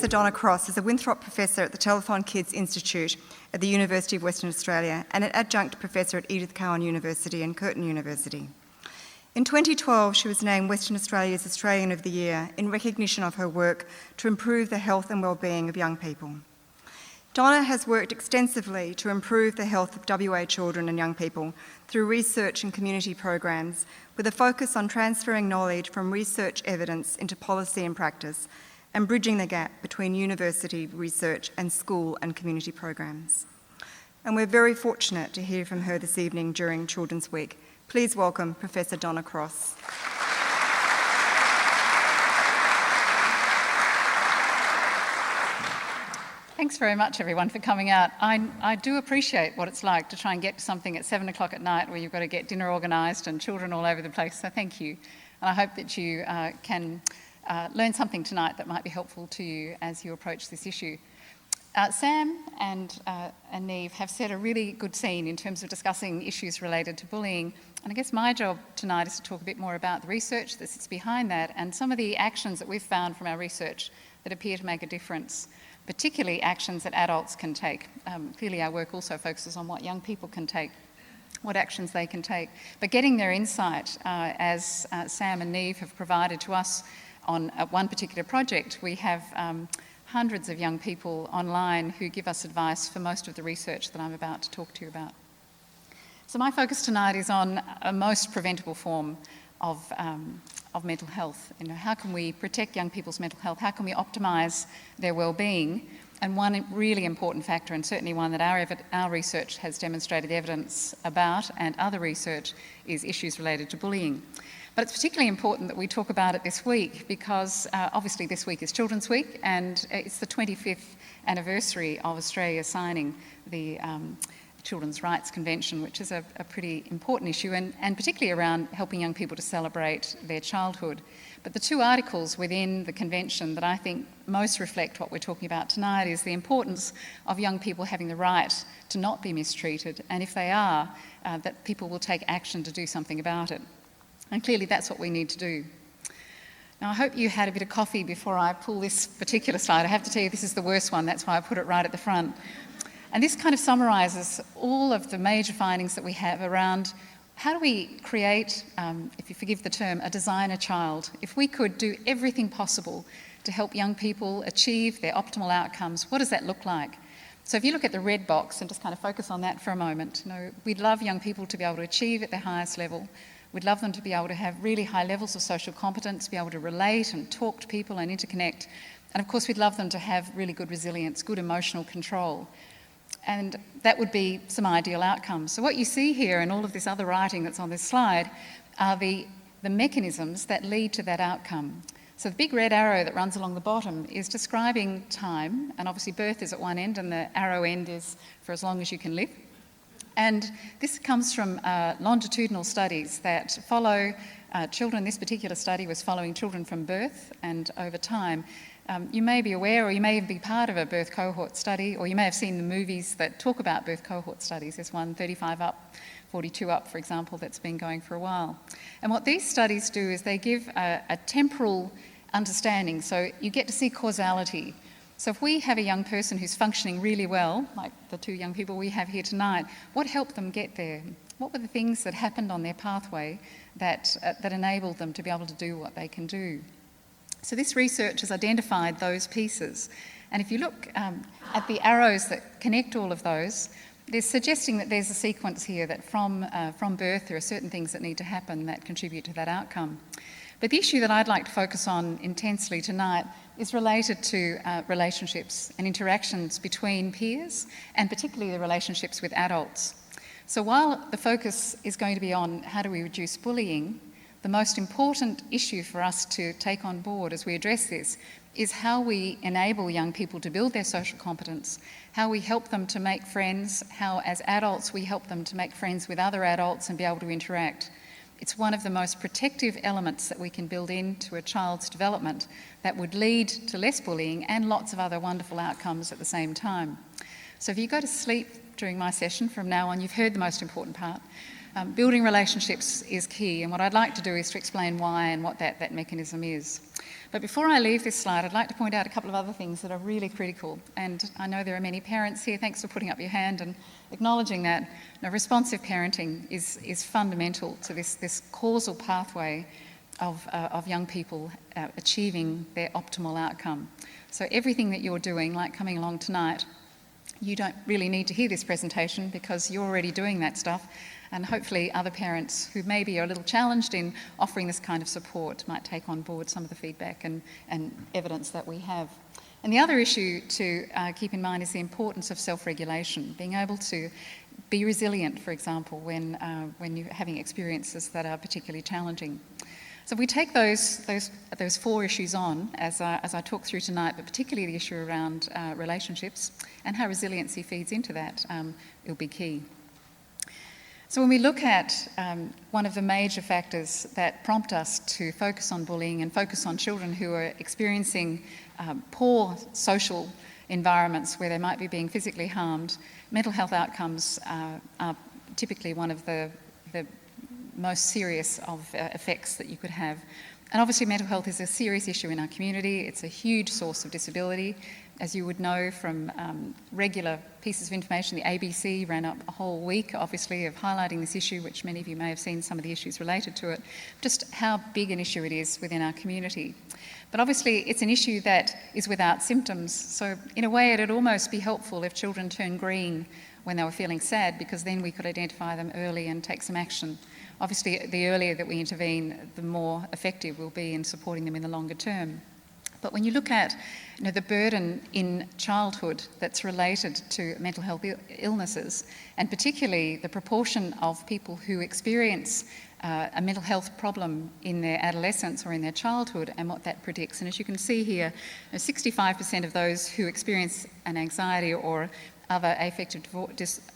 Professor Donna Cross is a Winthrop Professor at the Telethon Kids Institute at the University of Western Australia and an Adjunct Professor at Edith Cowan University and Curtin University. In 2012, she was named Western Australia's Australian of the Year in recognition of her work to improve the health and well-being of young people. Donna has worked extensively to improve the health of WA children and young people through research and community programs with a focus on transferring knowledge from research evidence into policy and practice and bridging the gap between university research and school and community programs. And we're very fortunate to hear from her this evening during Children's Week. Please welcome Professor Donna Cross. Thanks very much, everyone, for coming out. I do appreciate what it's like to try and get to something at 7 o'clock at night where you've got to get dinner organised and children all over the place, so thank you. And I hope that you can learn something tonight that might be helpful to you as you approach this issue. Sam and Neve have set a really good scene in terms of discussing issues related to bullying, and I guess my job tonight is to talk a bit more about the research that sits behind that and some of the actions that we've found from our research that appear to make a difference, particularly actions that adults can take. Clearly our work also focuses on what young people can take, what actions they can take. But getting their insight, as Sam and Neve have provided to us on one particular project, we have hundreds of young people online who give us advice for most of the research that I'm about to talk to you about. So my focus tonight is on a most preventable form of mental health. You know, how can we protect young people's mental health? How can we optimise their well-being? And one really important factor, and certainly one that our research has demonstrated evidence about, and other research, is issues related to bullying. But it's particularly important that we talk about it this week because obviously this week is Children's Week and it's the 25th anniversary of Australia signing the Children's Rights Convention, which is a pretty important issue and particularly around helping young people to celebrate their childhood. But the two articles within the convention that I think most reflect what we're talking about tonight is the importance of young people having the right to not be mistreated, and if they are, that people will take action to do something about it. And clearly that's what we need to do. Now I hope you had a bit of coffee before I pull this particular slide. I have to tell you this is the worst one, that's why I put it right at the front. And this kind of summarises all of the major findings that we have around how do we create, if you forgive the term, a designer child. If we could do everything possible to help young people achieve their optimal outcomes, what does that look like? So if you look at the red box and just kind of focus on that for a moment, you know, we'd love young people to be able to achieve at their highest level. We'd love them to be able to have really high levels of social competence, be able to relate and talk to people and interconnect. And of course, we'd love them to have really good resilience, good emotional control. And that would be some ideal outcomes. So what you see here and all of this other writing that's on this slide are the mechanisms that lead to that outcome. So the big red arrow that runs along the bottom is describing time, and obviously birth is at one end and the arrow end is for as long as you can live. And this comes from longitudinal studies that follow children. This particular study was following children from birth and over time. You may be aware, or you may be part of a birth cohort study, or you may have seen the movies that talk about birth cohort studies. There's one 35 up, 42 up, for example, that's been going for a while. And what these studies do is they give a temporal understanding, so you get to see causality. So if we have a young person who's functioning really well, like the two young people we have here tonight, what helped them get there? What were the things that happened on their pathway that enabled them to be able to do what they can do? So this research has identified those pieces. And if you look at the arrows that connect all of those, they're suggesting that there's a sequence here that from birth there are certain things that need to happen that contribute to that outcome. But the issue that I'd like to focus on intensely tonight is related to relationships and interactions between peers, and particularly the relationships with adults. So while the focus is going to be on how do we reduce bullying, the most important issue for us to take on board as we address this is how we enable young people to build their social competence, how we help them to make friends, how as adults we help them to make friends with other adults and be able to interact. It's one of the most protective elements that we can build into a child's development that would lead to less bullying and lots of other wonderful outcomes at the same time. So if you go to sleep during my session from now on, you've heard the most important part. building relationships is key, and what I'd like to do is to explain why and what that mechanism is. But before I leave this slide, I'd like to point out a couple of other things that are really critical, and I know there are many parents here. Thanks for putting up your hand and acknowledging that. Now, responsive parenting is fundamental to this causal pathway of young people achieving their optimal outcome. So everything that you're doing, like coming along tonight, you don't really need to hear this presentation because you're already doing that stuff, and hopefully other parents who maybe are a little challenged in offering this kind of support might take on board some of the feedback and evidence that we have. And the other issue to keep in mind is the importance of self-regulation, being able to be resilient, for example, when you're having experiences that are particularly challenging. So if we take those 4 issues on, as I talk through tonight, but particularly the issue around relationships and how resiliency feeds into that, it'll be key. So when we look at one of the major factors that prompt us to focus on bullying and focus on children who are experiencing poor social environments where they might be being physically harmed, mental health outcomes are typically one of the most serious of effects that you could have. And obviously mental health is a serious issue in our community. It's a huge source of disability. As you would know from regular pieces of information, the ABC ran up a whole week, obviously, of highlighting this issue, which many of you may have seen some of the issues related to it, just how big an issue it is within our community. But obviously it's an issue that is without symptoms. So in a way it'd almost be helpful if children turned green when they were feeling sad, because then we could identify them early and take some action. Obviously, the earlier that we intervene, the more effective we'll be in supporting them in the longer term. But when you look at the burden in childhood that's related to mental health illnesses, and particularly the proportion of people who experience a mental health problem in their adolescence or in their childhood and what that predicts. And as you can see here, 65% of those who experience an anxiety or other affective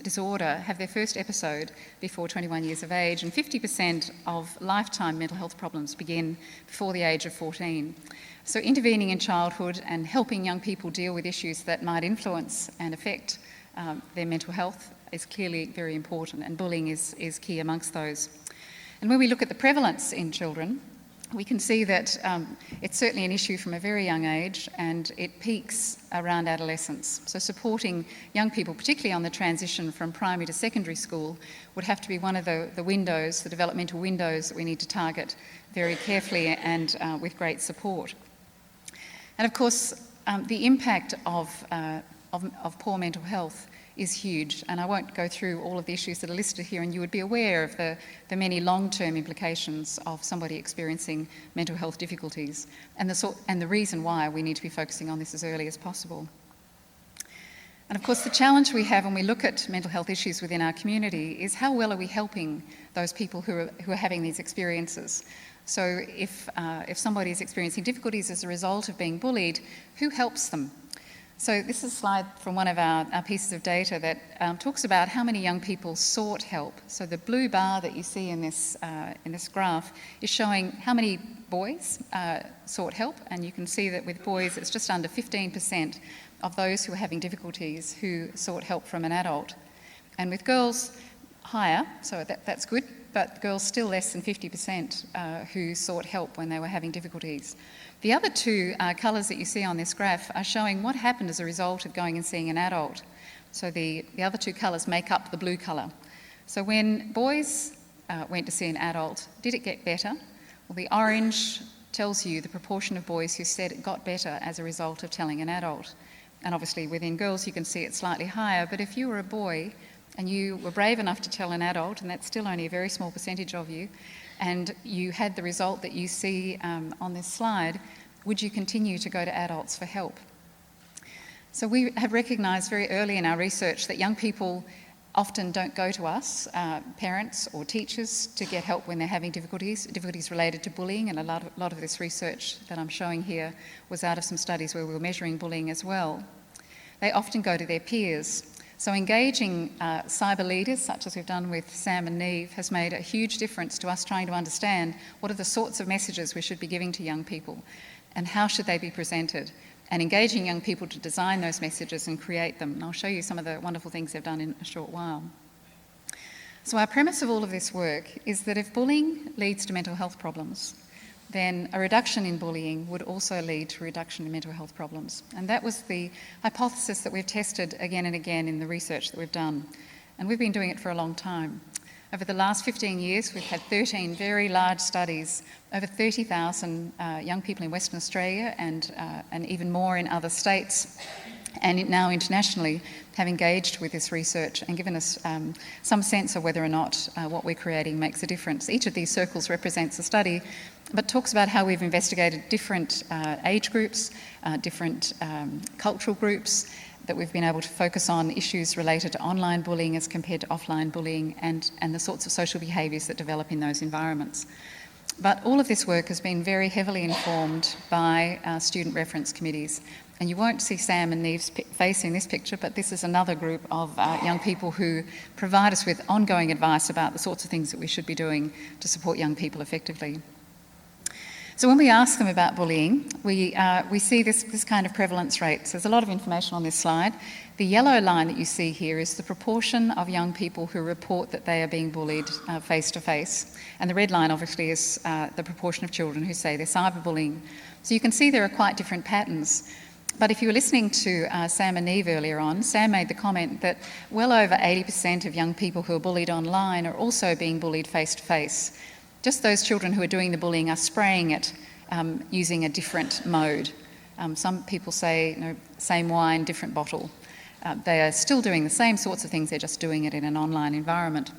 disorder have their first episode before 21 years of age, and 50% of lifetime mental health problems begin before the age of 14. So intervening in childhood and helping young people deal with issues that might influence and affect their mental health is clearly very important, and bullying is key amongst those. And when we look at the prevalence in children, we can see that it's certainly an issue from a very young age, and it peaks around adolescence. So supporting young people, particularly on the transition from primary to secondary school, would have to be one of the windows, the developmental windows that we need to target very carefully and with great support. And of course, the impact of poor mental health is huge, and I won't go through all of the issues that are listed here, and you would be aware of the many long-term implications of somebody experiencing mental health difficulties and the reason why we need to be focusing on this as early as possible. And of course, the challenge we have when we look at mental health issues within our community is how well are we helping those people who are having these experiences. So if somebody is experiencing difficulties as a result of being bullied, who helps them? So this is a slide from one of our pieces of data that talks about how many young people sought help. So the blue bar that you see in this graph is showing how many boys sought help, and you can see that with boys it's just under 15% of those who are having difficulties who sought help from an adult. And with girls, higher, so that's good, but girls still less than 50% who sought help when they were having difficulties. The other 2 colours that you see on this graph are showing what happened as a result of going and seeing an adult. So the other 2 colours make up the blue colour. So when boys went to see an adult, did it get better? Well, the orange tells you the proportion of boys who said it got better as a result of telling an adult. And obviously within girls you can see it's slightly higher, but if you were a boy and you were brave enough to tell an adult, and that's still only a very small percentage of you, and you had the result that you see on this slide, would you continue to go to adults for help? So we have recognised very early in our research that young people often don't go to us, parents or teachers, to get help when they're having difficulties related to bullying, and a lot of this research that I'm showing here was out of some studies where we were measuring bullying as well. They often go to their peers. So engaging cyber leaders, such as we've done with Sam and Neve, has made a huge difference to us trying to understand what are the sorts of messages we should be giving to young people and how should they be presented, and engaging young people to design those messages and create them. And I'll show you some of the wonderful things they've done in a short while. So our premise of all of this work is that if bullying leads to mental health problems, then a reduction in bullying would also lead to a reduction in mental health problems. And that was the hypothesis that we've tested again and again in the research that we've done. And we've been doing it for a long time. Over the last 15 years, we've had 13 very large studies, over 30,000 young people in Western Australia and even more in other states, and now internationally, have engaged with this research and given us some sense of whether or not what we're creating makes a difference. Each of these circles represents a study, but talks about how we've investigated different age groups, different cultural groups, that we've been able to focus on issues related to online bullying as compared to offline bullying and the sorts of social behaviours that develop in those environments. But all of this work has been very heavily informed by student reference committees. And you won't see Sam and Neve's face in this picture, but this is another group of young people who provide us with ongoing advice about the sorts of things that we should be doing to support young people effectively. So when we ask them about bullying, we see this kind of prevalence rate. So there's a lot of information on this slide. The yellow line that you see here is the proportion of young people who report that they are being bullied face to face. And the red line obviously is the proportion of children who say they're cyberbullying. So you can see there are quite different patterns. But if you were listening to Sam and Neve earlier on, Sam made the comment that well over 80% of young people who are bullied online are also being bullied face to face. Just those children who are doing the bullying are spraying it using a different mode. Some people say, you know, same wine, different bottle. They are still doing the same sorts of things, they're just doing it in an online environment.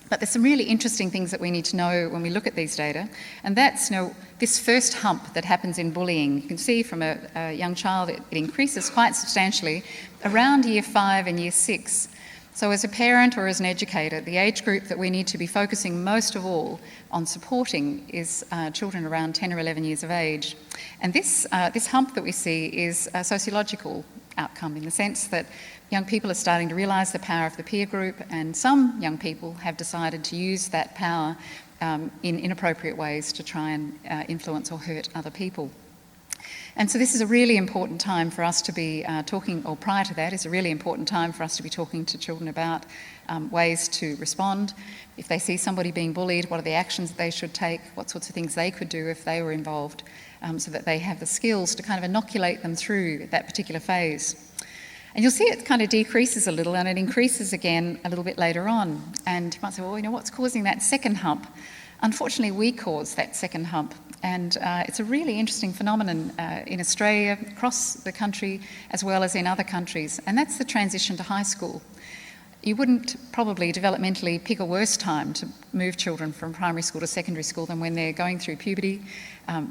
But there's some really interesting things that we need to know when we look at these data, and that's, you know, this first hump that happens in bullying. You can see from a young child it increases quite substantially around year 5 and year 6. So as a parent or as an educator, the age group that we need to be focusing most of all on supporting is children around 10 or 11 years of age. And this hump that we see is a sociological outcome in the sense that young people are starting to realise the power of the peer group, and some young people have decided to use that power in inappropriate ways to try and influence or hurt other people. And so this is a really important time for us to be talking, or prior to that is a really important time for us to be talking to children about ways to respond. If they see somebody being bullied, what are the actions that they should take, what sorts of things they could do if they were involved, so that they have the skills to kind of inoculate them through that particular phase. And you'll see it kind of decreases a little and it increases again a little bit later on. And you might say, well, you know, what's causing that second hump? Unfortunately, we cause that second hump. And it's a really interesting phenomenon in Australia, across the country, as well as in other countries. And that's the transition to high school. You wouldn't probably developmentally pick a worse time to move children from primary school to secondary school than when they're going through puberty,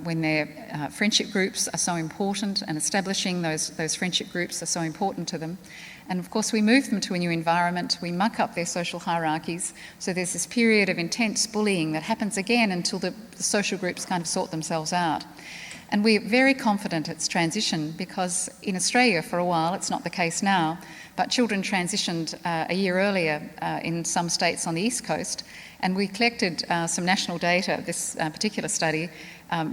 when their friendship groups are so important, and establishing those friendship groups are so important to them. And of course we move them to a new environment, we muck up their social hierarchies, so there's this period of intense bullying that happens again until the social groups kind of sort themselves out. And we're very confident it's transition because in Australia for a while, it's not the case now, but children transitioned a year earlier in some states on the East Coast, and we collected some national data, this particular study,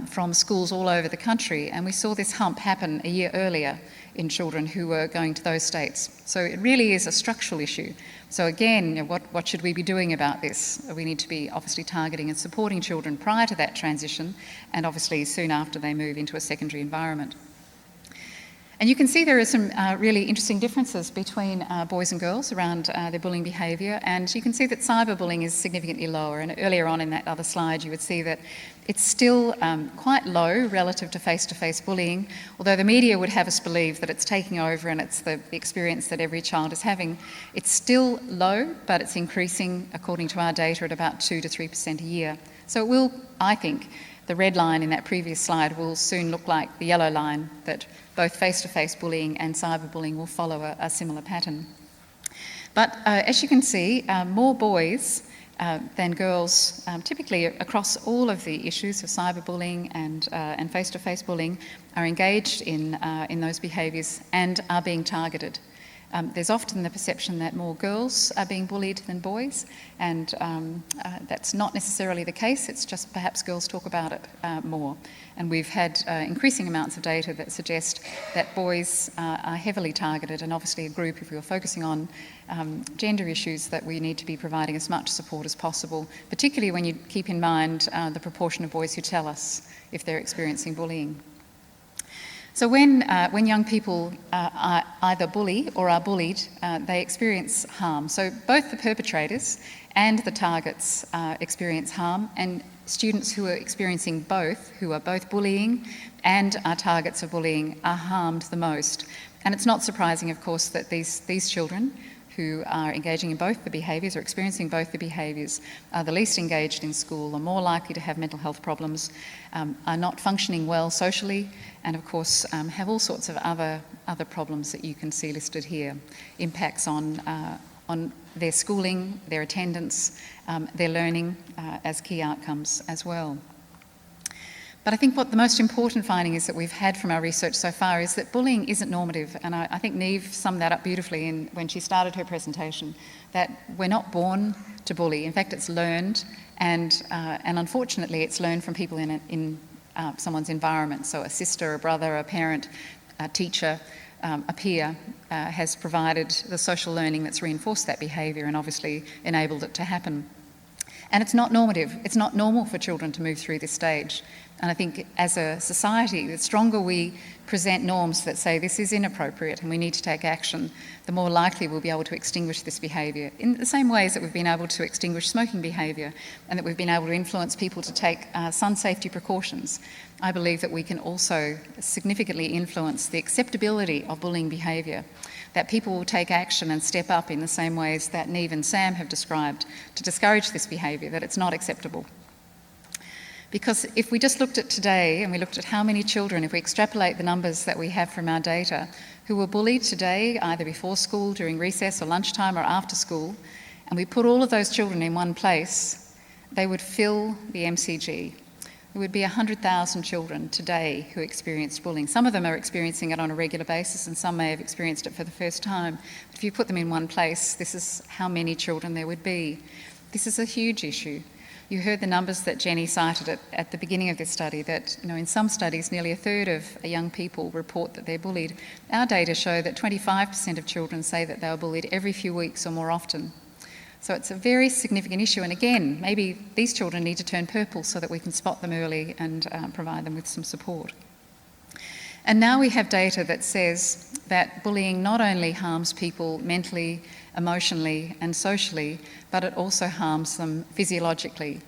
from schools all over the country, and we saw this hump happen a year earlier in children who were going to those states. So it really is a structural issue. So again, you know, what should we be doing about this? We need to be obviously targeting and supporting children prior to that transition, and obviously soon after they move into a secondary environment. And you can see there are some really interesting differences between boys and girls around their bullying behaviour, and you can see that cyberbullying is significantly lower. And earlier on in that other slide you would see that it's still quite low relative to face-to-face bullying, although the media would have us believe that it's taking over and it's the experience that every child is having. It's still low, but it's increasing according to our data at about 2 to 3% a year. So it will, I think, the red line in that previous slide will soon look like the yellow line, that both face-to-face bullying and cyberbullying will follow a similar pattern. But as you can see, more boys than girls, typically across all of the issues of cyberbullying and face-to-face bullying, are engaged in those behaviours and are being targeted. There's often the perception that more girls are being bullied than boys, and that's not necessarily the case. It's just perhaps girls talk about it more. And we've had increasing amounts of data that suggest that boys are heavily targeted, and obviously a group, if we were focusing on gender issues, that we need to be providing as much support as possible, particularly when you keep in mind the proportion of boys who tell us if they're experiencing bullying. So when young people either bully or are bullied, they experience harm. So both the perpetrators and the targets experience harm, and students who are experiencing both, who are both bullying and are targets of bullying, are harmed the most. And it's not surprising, of course, that these children who are engaging in both the behaviours or experiencing both the behaviours are the least engaged in school, are more likely to have mental health problems, are not functioning well socially, and of course have all sorts of other problems that you can see listed here. Impacts on their schooling, their attendance, their learning as key outcomes as well. But I think what the most important finding is that we've had from our research so far is that bullying isn't normative, and I think Niamh summed that up beautifully when she started her presentation, that we're not born to bully. In fact, it's learned, and unfortunately it's learned from people in someone's environment. So a sister, a brother, a parent, a teacher, a peer has provided the social learning that's reinforced that behaviour and obviously enabled it to happen. And it's not normative. It's not normal for children to move through this stage. And I think as a society, the stronger we present norms that say this is inappropriate and we need to take action, the more likely we'll be able to extinguish this behaviour. In the same ways that we've been able to extinguish smoking behaviour and that we've been able to influence people to take sun safety precautions, I believe that we can also significantly influence the acceptability of bullying behaviour, that people will take action and step up in the same ways that Niamh and Sam have described to discourage this behaviour, that it's not acceptable. Because if we just looked at today and we looked at how many children, if we extrapolate the numbers that we have from our data, who were bullied today, either before school, during recess or lunchtime or after school, and we put all of those children in one place, they would fill the MCG. There would be 100,000 children today who experienced bullying. Some of them are experiencing it on a regular basis and some may have experienced it for the first time. But if you put them in one place, this is how many children there would be. This is a huge issue. You heard the numbers that Jenny cited at the beginning of this study, that in some studies nearly a third of young people report that they're bullied. Our data show that 25% of children say that they were bullied every few weeks or more often. So it's a very significant issue, and again, maybe these children need to turn purple so that we can spot them early and provide them with some support. And now we have data that says that bullying not only harms people mentally, emotionally and socially, but it also harms them physiologically.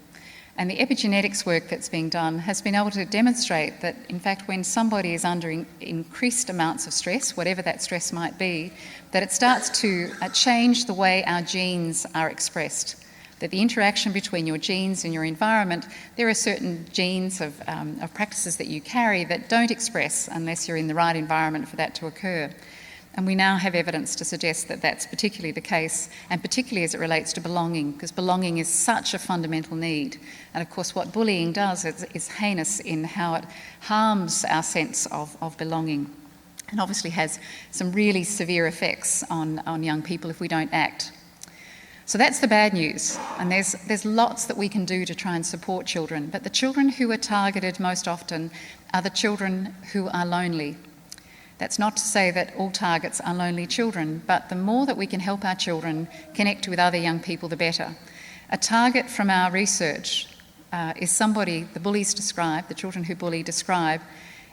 And the epigenetics work that's being done has been able to demonstrate that, in fact, when somebody is under increased amounts of stress, whatever that stress might be, that it starts to change the way our genes are expressed. That the interaction between your genes and your environment, there are certain genes of practices that you carry that don't express unless you're in the right environment for that to occur. And we now have evidence to suggest that that's particularly the case, and particularly as it relates to belonging, because belonging is such a fundamental need. And of course what bullying does is heinous in how it harms our sense of belonging, and obviously has some really severe effects on young people if we don't act. So that's the bad news, and there's lots that we can do to try and support children, but the children who are targeted most often are the children who are lonely. That's not to say that all targets are lonely children, but the more that we can help our children connect with other young people, the better. A target from our research is somebody the bullies describe, the children who bully describe,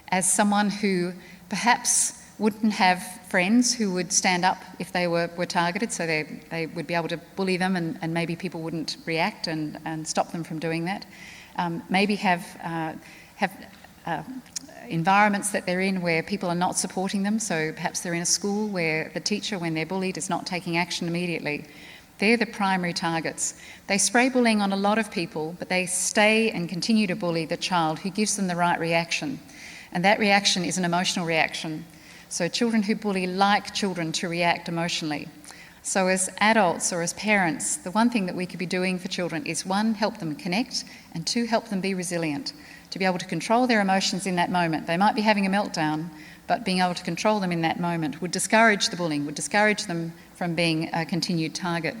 as someone who perhaps wouldn't have friends who would stand up if they were targeted, so they would be able to bully them and maybe people wouldn't react and stop them from doing that. Maybe have environments that they're in where people are not supporting them, so perhaps they're in a school where the teacher, when they're bullied, is not taking action immediately. They're the primary targets. They spray bullying on a lot of people, but they stay and continue to bully the child who gives them the right reaction. And that reaction is an emotional reaction. So children who bully like children to react emotionally. So as adults or as parents, the one thing that we could be doing for children is, one, help them connect, and two, help them be resilient, to be able to control their emotions in that moment. They might be having a meltdown, but being able to control them in that moment would discourage the bullying, would discourage them from being a continued target.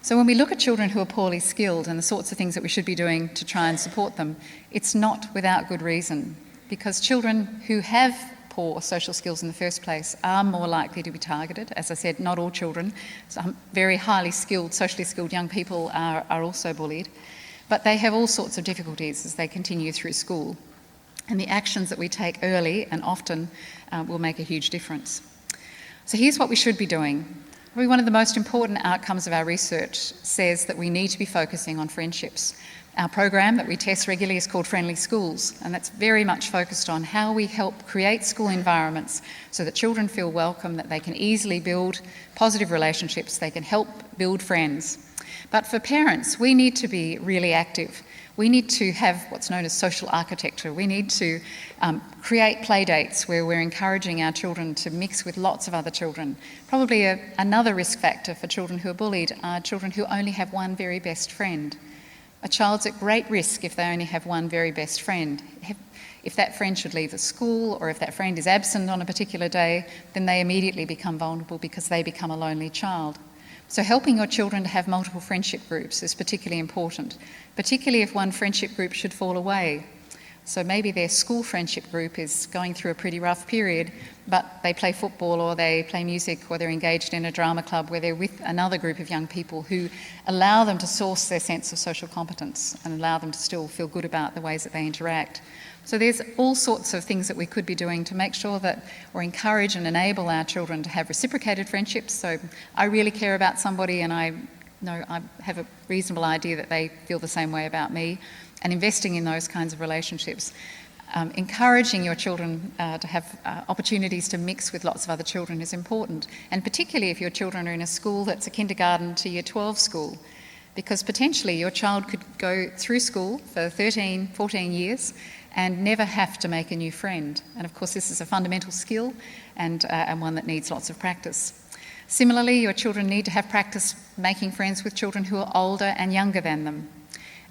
So when we look at children who are poorly skilled and the sorts of things that we should be doing to try and support them, it's not without good reason, because children who have poor social skills in the first place are more likely to be targeted. As I said, not all children. Some very highly skilled, socially skilled young people are also bullied, but they have all sorts of difficulties as they continue through school. And the actions that we take early and often will make a huge difference. So here's what we should be doing. Probably one of the most important outcomes of our research says that we need to be focusing on friendships. Our program that we test regularly is called Friendly Schools, and that's very much focused on how we help create school environments so that children feel welcome, that they can easily build positive relationships, they can help build friends. But for parents, we need to be really active. We need to have what's known as social architecture. We need to create play dates where we're encouraging our children to mix with lots of other children. Probably another risk factor for children who are bullied are children who only have one very best friend. A child's at great risk if they only have one very best friend. If that friend should leave the school or if that friend is absent on a particular day, then they immediately become vulnerable because they become a lonely child. So helping your children to have multiple friendship groups is particularly important, particularly if one friendship group should fall away. So maybe their school friendship group is going through a pretty rough period, but they play football or they play music or they're engaged in a drama club where they're with another group of young people who allow them to source their sense of social competence and allow them to still feel good about the ways that they interact. So there's all sorts of things that we could be doing to make sure that we encourage and enable our children to have reciprocated friendships. So I really care about somebody and I know I have a reasonable idea that they feel the same way about me, and investing in those kinds of relationships. Encouraging your children to have opportunities to mix with lots of other children is important, and particularly if your children are in a school that's a kindergarten to year 12 school, because potentially your child could go through school for 13, 14 years and never have to make a new friend. And of course this is a fundamental skill and one that needs lots of practice. Similarly, your children need to have practice making friends with children who are older and younger than them.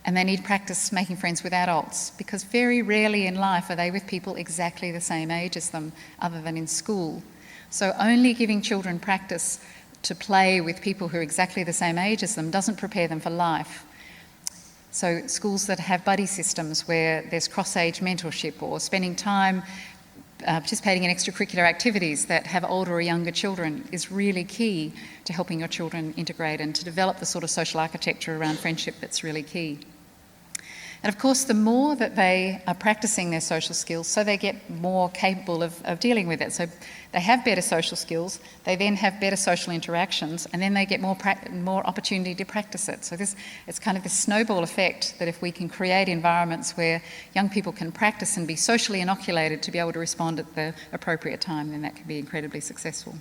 And they need practice making friends with adults, because very rarely in life are they with people exactly the same age as them, other than in school. So only giving children practice to play with people who are exactly the same age as them doesn't prepare them for life. So schools that have buddy systems where there's cross-age mentorship, or spending time participating in extracurricular activities that have older or younger children, is really key to helping your children integrate and to develop the sort of social architecture around friendship that's really key. And of course, the more that they are practicing their social skills, so they get more capable of dealing with it. So they have better social skills, they then have better social interactions, and then they get more opportunity to practice it. So it's kind of this snowball effect that if we can create environments where young people can practice and be socially inoculated to be able to respond at the appropriate time, then that can be incredibly successful.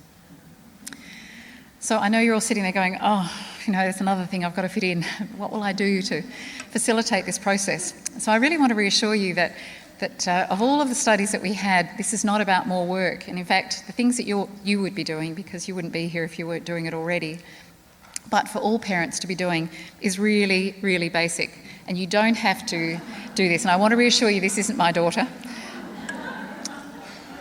So I know you're all sitting there going, oh, there's another thing I've got to fit in. What will I do to facilitate this process? So I really want to reassure you that of all of the studies that we had, this is not about more work. And in fact, the things that you would be doing, because you wouldn't be here if you weren't doing it already, but for all parents to be doing, is really, really basic. And you don't have to do this. And I want to reassure you, this isn't my daughter.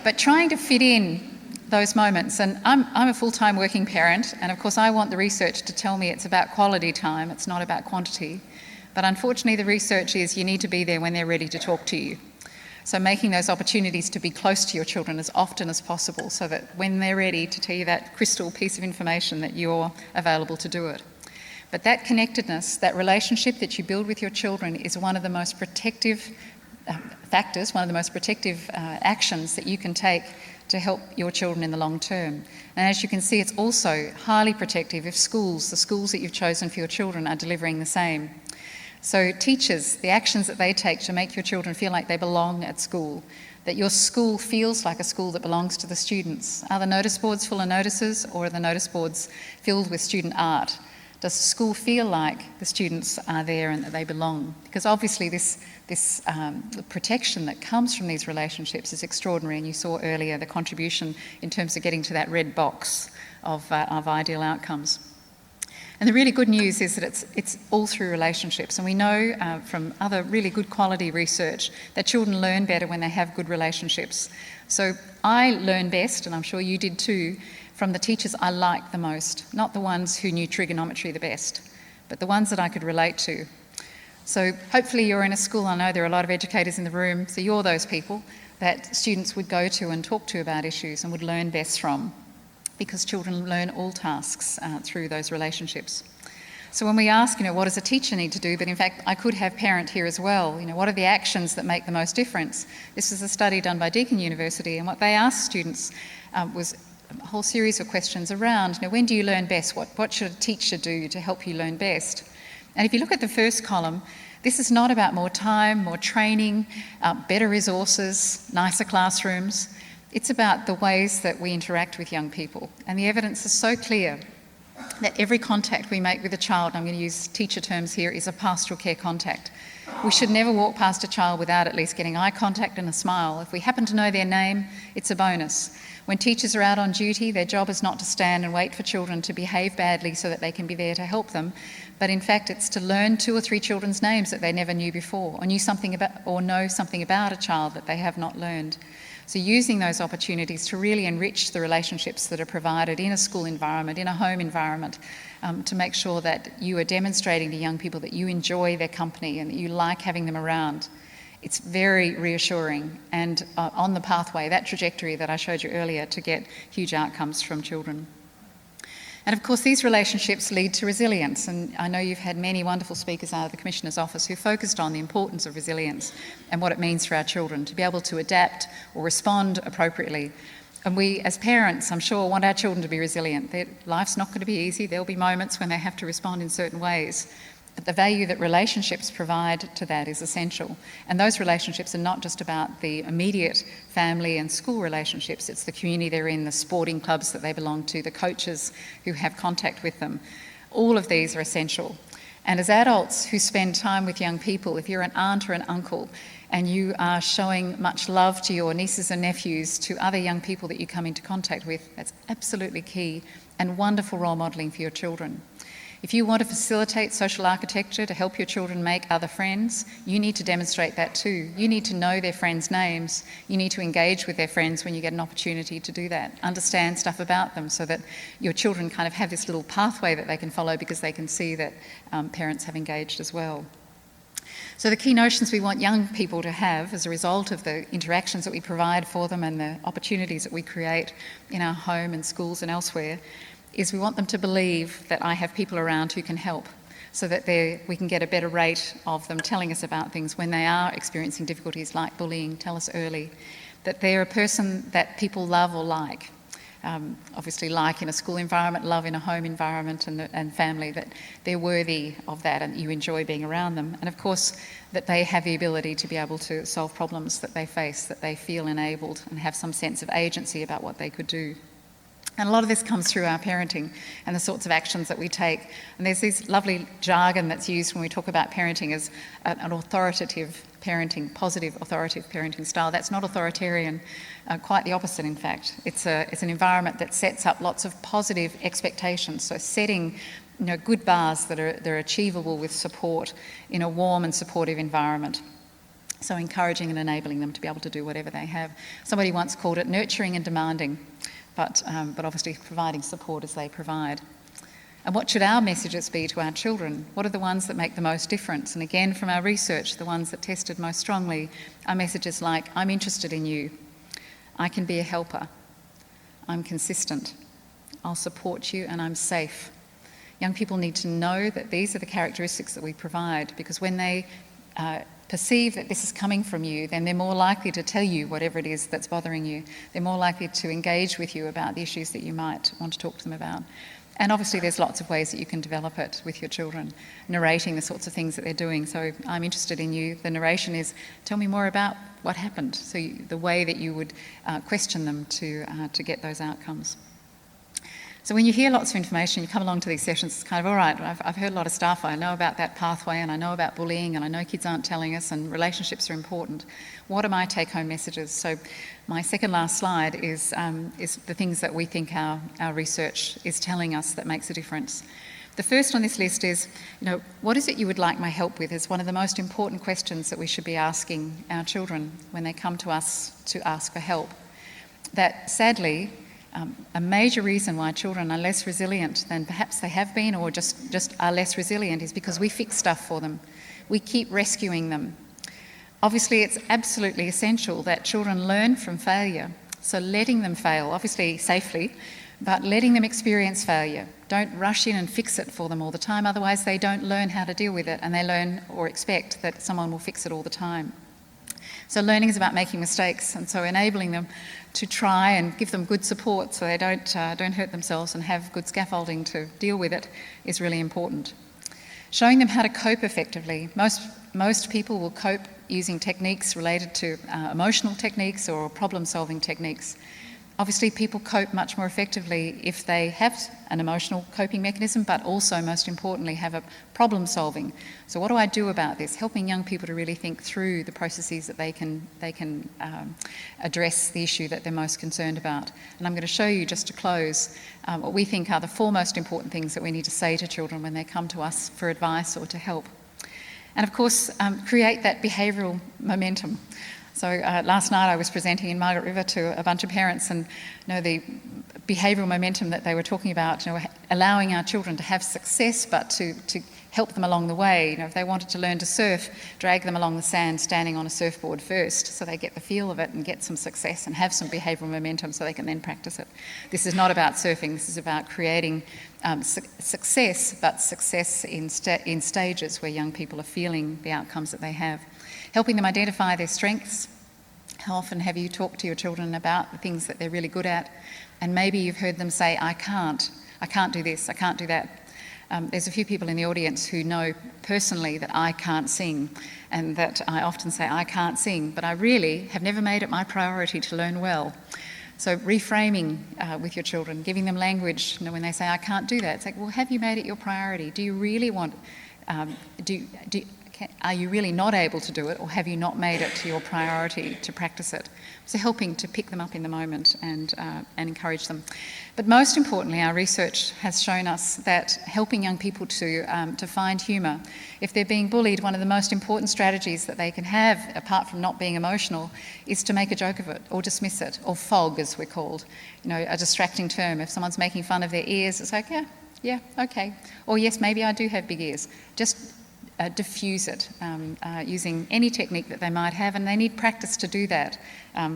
But trying to fit in those moments, and I'm a full-time working parent, and of course I want the research to tell me it's about quality time, it's not about quantity, but unfortunately the research is you need to be there when they're ready to talk to you. So making those opportunities to be close to your children as often as possible, so that when they're ready to tell you that crystal piece of information, that you're available to do it. But that connectedness, that relationship that you build with your children, is one of the most protective factors, one of the most protective actions that you can take to help your children in the long term. And as you can see, it's also highly protective if the schools that you've chosen for your children, are delivering the same. So teachers, the actions that they take to make your children feel like they belong at school, that your school feels like a school that belongs to the students. Are the notice boards full of notices, or are the notice boards filled with student art? Does the school feel like the students are there and that they belong? Because obviously this protection that comes from these relationships is extraordinary, and you saw earlier the contribution in terms of getting to that red box of ideal outcomes. And the really good news is that it's all through relationships. And we know from other really good quality research that children learn better when they have good relationships. So I learn best, and I'm sure you did too, from the teachers I liked the most, not the ones who knew trigonometry the best, but the ones that I could relate to. So hopefully you're in a school, I know there are a lot of educators in the room, so you're those people that students would go to and talk to about issues and would learn best from, because children learn all tasks through those relationships. So when we ask, what does a teacher need to do, but in fact I could have parent here as well, what are the actions that make the most difference? This is a study done by Deakin University, and what they asked students was a whole series of questions around, when do you learn best? What should a teacher do to help you learn best? And if you look at the first column, this is not about more time, more training, better resources, nicer classrooms. It's about the ways that we interact with young people. And the evidence is so clear that every contact we make with a child, and I'm going to use teacher terms here, is a pastoral care contact. We should never walk past a child without at least getting eye contact and a smile. If we happen to know their name, it's a bonus. When teachers are out on duty, their job is not to stand and wait for children to behave badly so that they can be there to help them, but in fact it's to learn 2 or 3 children's names that they never knew before, or know something about a child that they have not learned. So using those opportunities to really enrich the relationships that are provided in a school environment, in a home environment, to make sure that you are demonstrating to young people that you enjoy their company and that you like having them around. It's very reassuring and on the pathway, that trajectory that I showed you earlier, to get huge outcomes from children. And of course these relationships lead to resilience, and I know you've had many wonderful speakers out of the Commissioner's Office who focused on the importance of resilience and what it means for our children to be able to adapt or respond appropriately. And we as parents, I'm sure, want our children to be resilient. Life's not going to be easy, there'll be moments when they have to respond in certain ways. But the value that relationships provide to that is essential. And those relationships are not just about the immediate family and school relationships, it's the community they're in, the sporting clubs that they belong to, the coaches who have contact with them. All of these are essential. And as adults who spend time with young people, if you're an aunt or an uncle and you are showing much love to your nieces and nephews, to other young people that you come into contact with, that's absolutely key and wonderful role modelling for your children. If you want to facilitate social architecture to help your children make other friends, you need to demonstrate that too. You need to know their friends' names. You need to engage with their friends when you get an opportunity to do that. Understand stuff about them so that your children kind of have this little pathway that they can follow because they can see that parents have engaged as well. So the key notions we want young people to have as a result of the interactions that we provide for them and the opportunities that we create in our home and schools and elsewhere is we want them to believe that I have people around who can help, so that we can get a better rate of them telling us about things when they are experiencing difficulties like bullying. Tell us early that they're a person that people love or like. Obviously like in a school environment, love in a home environment and family, that they're worthy of that and you enjoy being around them. And of course that they have the ability to be able to solve problems that they face, that they feel enabled and have some sense of agency about what they could do. And a lot of this comes through our parenting and the sorts of actions that we take. And there's this lovely jargon that's used when we talk about parenting as an authoritative parenting, positive authoritative parenting style. That's not authoritarian, quite the opposite in fact. It's an environment that sets up lots of positive expectations, so setting good bars that are achievable with support in a warm and supportive environment. So encouraging and enabling them to be able to do whatever they have. Somebody once called it nurturing and demanding. But obviously providing support as they provide. And what should our messages be to our children? What are the ones that make the most difference? And again, from our research, the ones that tested most strongly are messages like, I'm interested in you, I can be a helper, I'm consistent, I'll support you, and I'm safe. Young people need to know that these are the characteristics that we provide, because when they perceive that this is coming from you, then they're more likely to tell you whatever it is that's bothering you. They're more likely to engage with you about the issues that you might want to talk to them about. And obviously there's lots of ways that you can develop it with your children, narrating the sorts of things that they're doing. So I'm interested in you. The narration is, tell me more about what happened. So the way that you would question them to get those outcomes. So when you hear lots of information, you come along to these sessions, it's kind of, all right, I've heard a lot of stuff, I know about that pathway and I know about bullying and I know kids aren't telling us and relationships are important. What are my take-home messages? So my second last slide is the things that we think our research is telling us that makes a difference. The first on this list is, what is it you would like my help with? Is one of the most important questions that we should be asking our children when they come to us to ask for help. That sadly, a major reason why children are less resilient than perhaps they have been, or just are less resilient, is because we fix stuff for them. We keep rescuing them. Obviously, it's absolutely essential that children learn from failure. So letting them fail, obviously safely, but letting them experience failure. Don't rush in and fix it for them all the time, otherwise they don't learn how to deal with it, and they learn or expect that someone will fix it all the time. So learning is about making mistakes, and so enabling them to try and give them good support so they don't hurt themselves and have good scaffolding to deal with it is really important. Showing them how to cope effectively. Most people will cope using techniques related to emotional techniques or problem-solving techniques. Obviously, people cope much more effectively if they have an emotional coping mechanism, but also, most importantly, have a problem-solving. So what do I do about this? Helping young people to really think through the processes that they can address the issue that they're most concerned about. And I'm going to show you, just to close, what we think are the four most important things that we need to say to children when they come to us for advice or to help. And of course, create that behavioural momentum. So last night I was presenting in Margaret River to a bunch of parents, and the behavioural momentum that they were talking about, allowing our children to have success, but to help them along the way. If they wanted to learn to surf, drag them along the sand standing on a surfboard first, so they get the feel of it and get some success and have some behavioural momentum so they can then practice it. This is not about surfing, this is about creating success, but success in stages where young people are feeling the outcomes that they have. Helping them identify their strengths. How often have you talked to your children about the things that they're really good at? And maybe you've heard them say, I can't do this, I can't do that. There's a few people in the audience who know personally that I can't sing, and that I often say I can't sing, but I really have never made it my priority to learn well. So reframing with your children, giving them language, when they say I can't do that, it's like, well, have you made it your priority? Do you really want, are you really not able to do it, or have you not made it to your priority to practice it? So helping to pick them up in the moment and encourage them. But most importantly, our research has shown us that helping young people to find humour. If they're being bullied, one of the most important strategies that they can have, apart from not being emotional, is to make a joke of it or dismiss it, or fog, as we're called. A distracting term. If someone's making fun of their ears, it's like, yeah, okay. Or yes, maybe I do have big ears. Just diffuse it using any technique that they might have, and they need practice to do that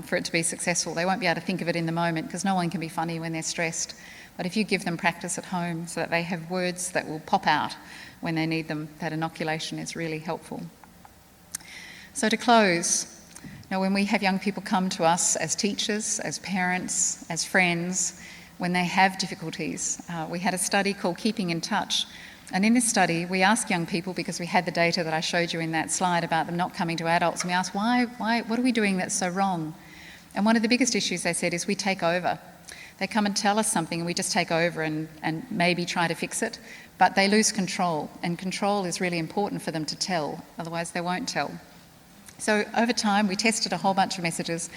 for it to be successful. They won't be able to think of it in the moment because no one can be funny when they're stressed. But if you give them practice at home so that they have words that will pop out when they need them, that inoculation is really helpful. So to close, when we have young people come to us as teachers, as parents, as friends, when they have difficulties, we had a study called Keeping in Touch. And in this study, we asked young people, because we had the data that I showed you in that slide about them not coming to adults, and we asked, why, what are we doing that's so wrong? And one of the biggest issues, they said, is we take over. They come and tell us something and we just take over and maybe try to fix it, but they lose control, and control is really important for them to tell, otherwise they won't tell. So over time, we tested a whole bunch of messages,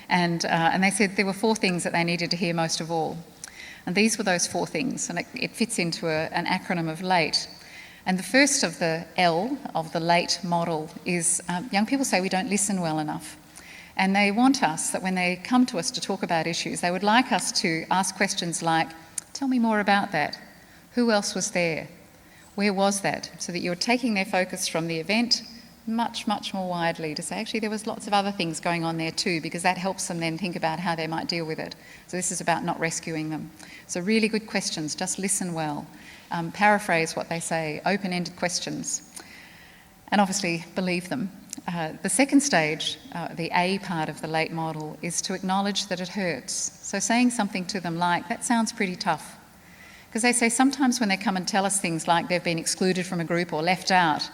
and they said there were 4 things that they needed to hear most of all. And these were those 4 things, and it fits into an acronym of LATE. And the first of the L of the LATE model is young people say we don't listen well enough. And they want us, that when they come to us to talk about issues, they would like us to ask questions like, tell me more about that. Who else was there? Where was that? So that you're taking their focus from the event much, much more widely to say, actually, there was lots of other things going on there too, because that helps them then think about how they might deal with it. So this is about not rescuing them. So really good questions, just listen well. Paraphrase what they say, open-ended questions. And obviously, believe them. The second stage, the A part of the LATE model, is to acknowledge that it hurts. So saying something to them like, that sounds pretty tough. Because they say sometimes when they come and tell us things like they've been excluded from a group or left out,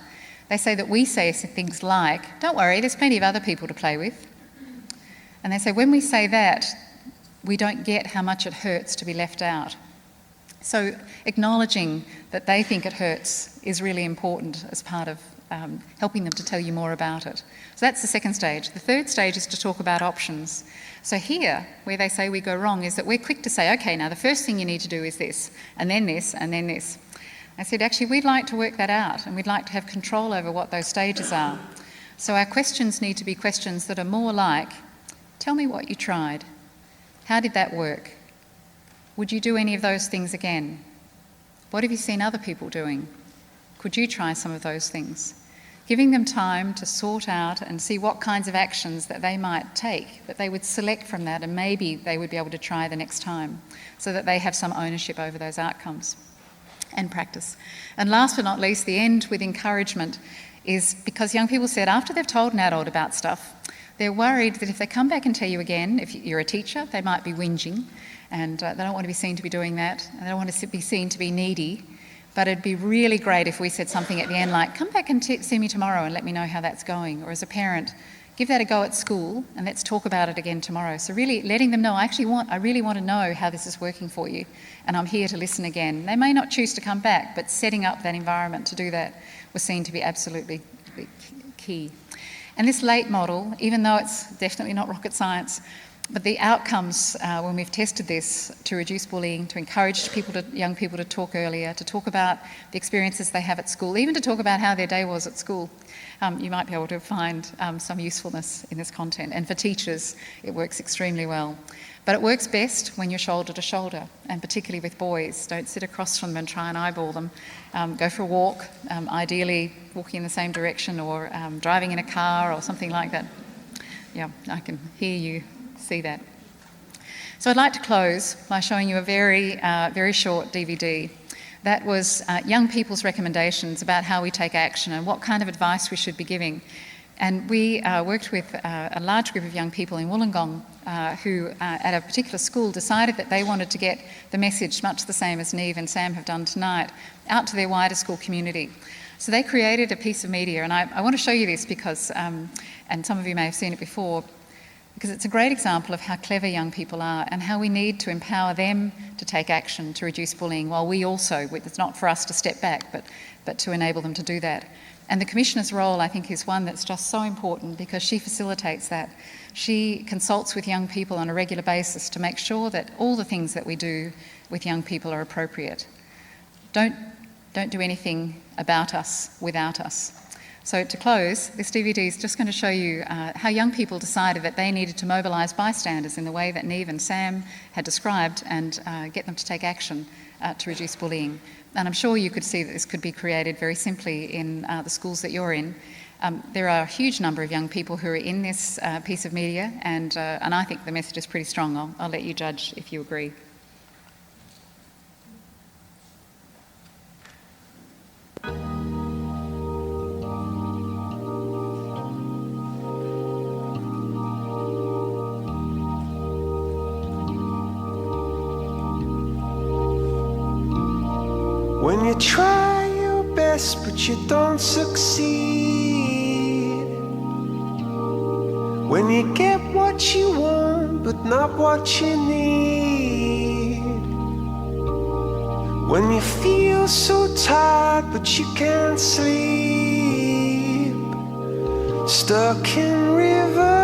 they say that we say things like, don't worry, there's plenty of other people to play with. And they say when we say that, we don't get how much it hurts to be left out. So acknowledging that they think it hurts is really important as part of helping them to tell you more about it. So that's the second stage. The third stage is to talk about options. So here, where they say we go wrong, is that we're quick to say, okay, now the first thing you need to do is this, and then this, and then this. I said, actually, we'd like to work that out and we'd like to have control over what those stages are. So our questions need to be questions that are more like, tell me what you tried. How did that work? Would you do any of those things again? What have you seen other people doing? Could you try some of those things? Giving them time to sort out and see what kinds of actions that they might take, that they would select from that and maybe they would be able to try the next time so that they have some ownership over those outcomes and practice. And last but not least, the end with encouragement is because young people said after they've told an adult about stuff, they're worried that if they come back and tell you again, if you're a teacher, they might be whinging and they don't want to be seen to be doing that and they don't want to be seen to be needy. But it'd be really great if we said something at the end like, come back and see me tomorrow and let me know how that's going. Or as a parent, give that a go at school and let's talk about it again tomorrow. So really letting them know, I really want to know how this is working for you and I'm here to listen again. They may not choose to come back, but setting up that environment to do that was seen to be absolutely key. And this late model, even though it's definitely not rocket science, but the outcomes when we've tested this to reduce bullying, to encourage young people to talk earlier, to talk about the experiences they have at school, even to talk about how their day was at school, you might be able to find some usefulness in this content. And for teachers, it works extremely well. But it works best when you're shoulder to shoulder, and particularly with boys. Don't sit across from them and try and eyeball them. Go for a walk, ideally walking in the same direction or driving in a car or something like that. Yeah, I can hear you see that. So I'd like to close by showing you a very, very short DVD. That was young people's recommendations about how we take action and what kind of advice we should be giving. And we worked with a large group of young people in Wollongong who, at a particular school, decided that they wanted to get the message, much the same as Neve and Sam have done tonight, out to their wider school community. So they created a piece of media, and I want to show you this because, and some of you may have seen it before, because it's a great example of how clever young people are and how we need to empower them to take action to reduce bullying, while we also, it's not for us to step back, but to enable them to do that. And the Commissioner's role, I think, is one that's just so important because she facilitates that. She consults with young people on a regular basis to make sure that all the things that we do with young people are appropriate. Don't do anything about us without us. So to close, this DVD is just going to show you how young people decided that they needed to mobilise bystanders in the way that Neve and Sam had described and get them to take action to reduce bullying. And I'm sure you could see that this could be created very simply in the schools that you're in. There are a huge number of young people who are in this piece of media, and I think the message is pretty strong. I'll let you judge if you agree. When you try your best but you don't succeed, when you get what you want but not what you need, when you feel so tired but you can't sleep, stuck in rivers,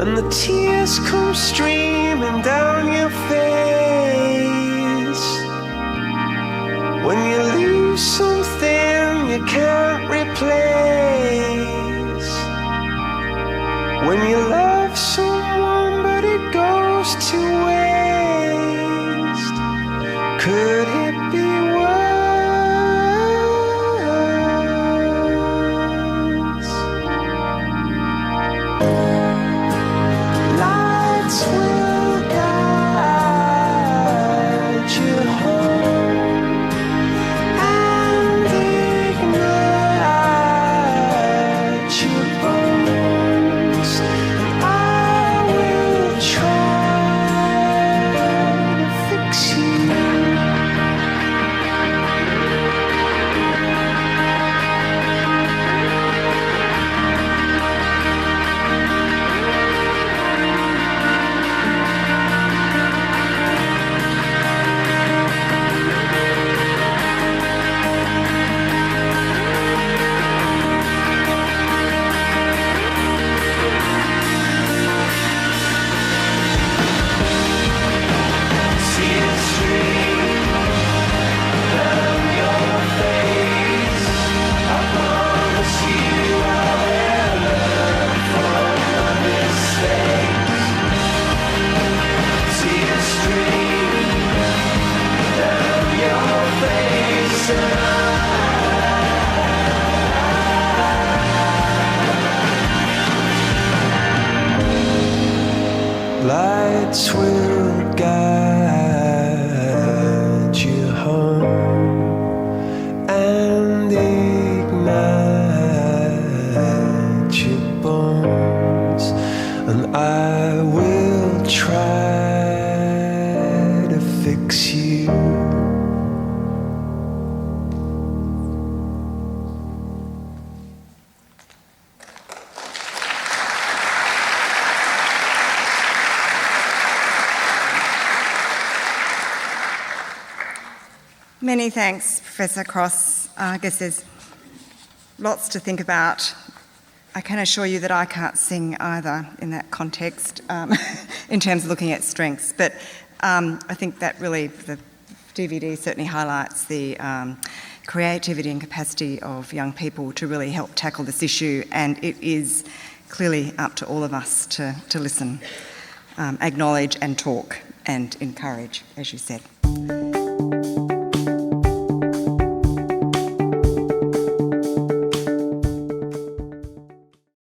and the tears come streaming down your face, when you lose something you can't replace, when you love someone but it goes to waste, could it be worse? Will guide you home and ignite your bones, and I will try lights will guide you home and ignite your bones, and I will try to fix you. Many thanks, Professor Cross. I guess there's lots to think about. I can assure you that I can't sing either in that context, in terms of looking at strengths. But I think that really, the DVD certainly highlights the creativity and capacity of young people to really help tackle this issue, and it is clearly up to all of us to listen, acknowledge and talk and encourage, as you said.